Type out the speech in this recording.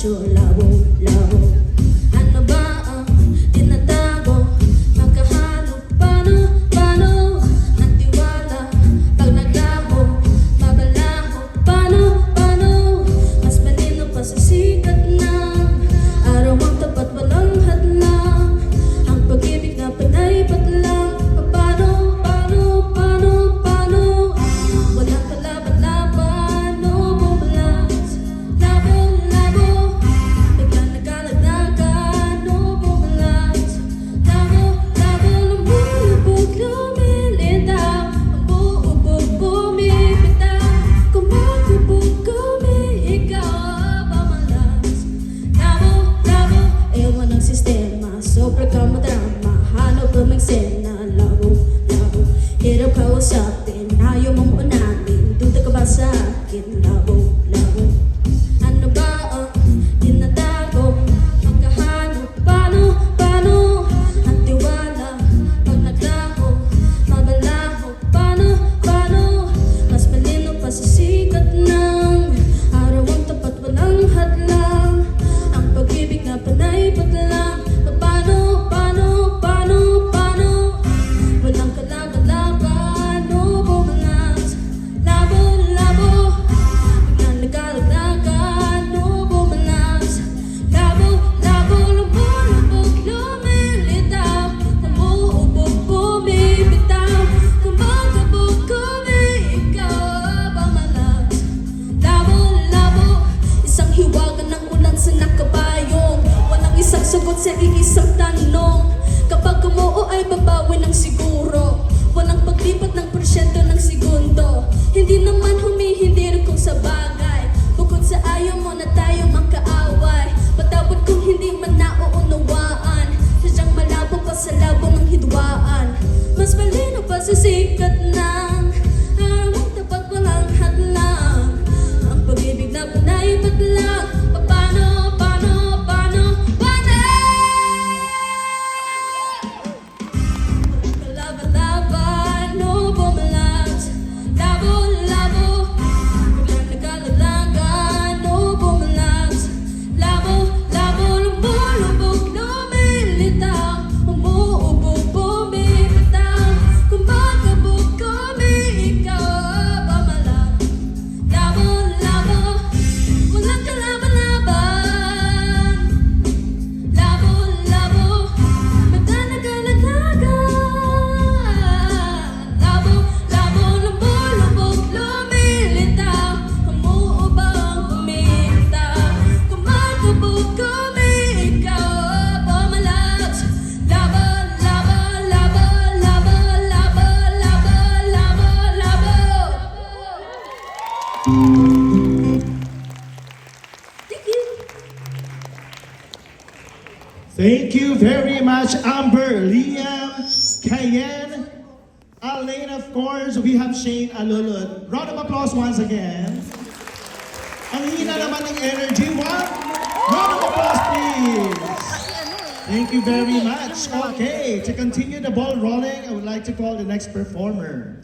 presyo, labo, labo. Ano ba ang tinatago? Magkahalo, paano ang tiwala? Pag naglaho, mabalaho, paano mas malino pa sa sikat ng araw ang tapat, walang hadlang. Ang pag-ibig na panay patlang. Paano walang kalaban-laban, no bumalas. Labo, biglang nagkalagnagan, no bumalas. Labo, lumulubog, lumilitaw. Ang buubog, bumibitaw. Kumakubog, kumihigaw, pamalas. Labo, ewan ang sistema, sobra ka madrama. Hanap ba magsena, labo. Hirap kausapin, ayaw mong unamin. Duda ka ba sa akin, labo. Ano ba ang tinatago? Magkahanap, paano ang tiwala? Pag naglaho, mabalaho, paano mas malino pa sa sikat ng araw ang tapat, walang hadlang. Ang pag-ibig na panay patlang. Paano walang kalaban-laban, no bumalas. Labo, biglang nagkalagnagan, no bumalas. Labo, lumulubog, lumilitaw. Umuubog, bumibitaw. Kumakabog, kumiikaw, pamalas. Labo, isang hiwaga ng ulan sa nakabayong. Walang isang sagot sa iisang tanong. Kapag kumuo ay babawi ng siguro. Walang paglipat ng porsyento ng segundo. Hindi naman humihindir kung sa bagay. Bukod sa ayaw mo na tayo magkaaway. Patawad kung hindi man nauunawaan. Sadyang malabo pa sa labo ng hidwaan. Mas malino pa sa sikat ng araw tapat, walang hadlang. Ang pag-ibig na panay patlang. Kalaban-laban, no bumalas. Labo, biglang nagkalagnagan, no bumalas. Labo, lumulubog, lumilitaw. Umuubog, bumibitaw. Kumakabog, kumiikaw, pamalas. Labo, walang kalaban-laban. Labo, biglang nagkalagnagan. Thank you very much, Amber, Liam, Cayenne, Alain, of course. We have Shane Alulod. Round of applause once again. Ang hina naman ng energy. One round of applause, please. Thank you very much. Okay, to continue the ball rolling, I would like to call the next performer.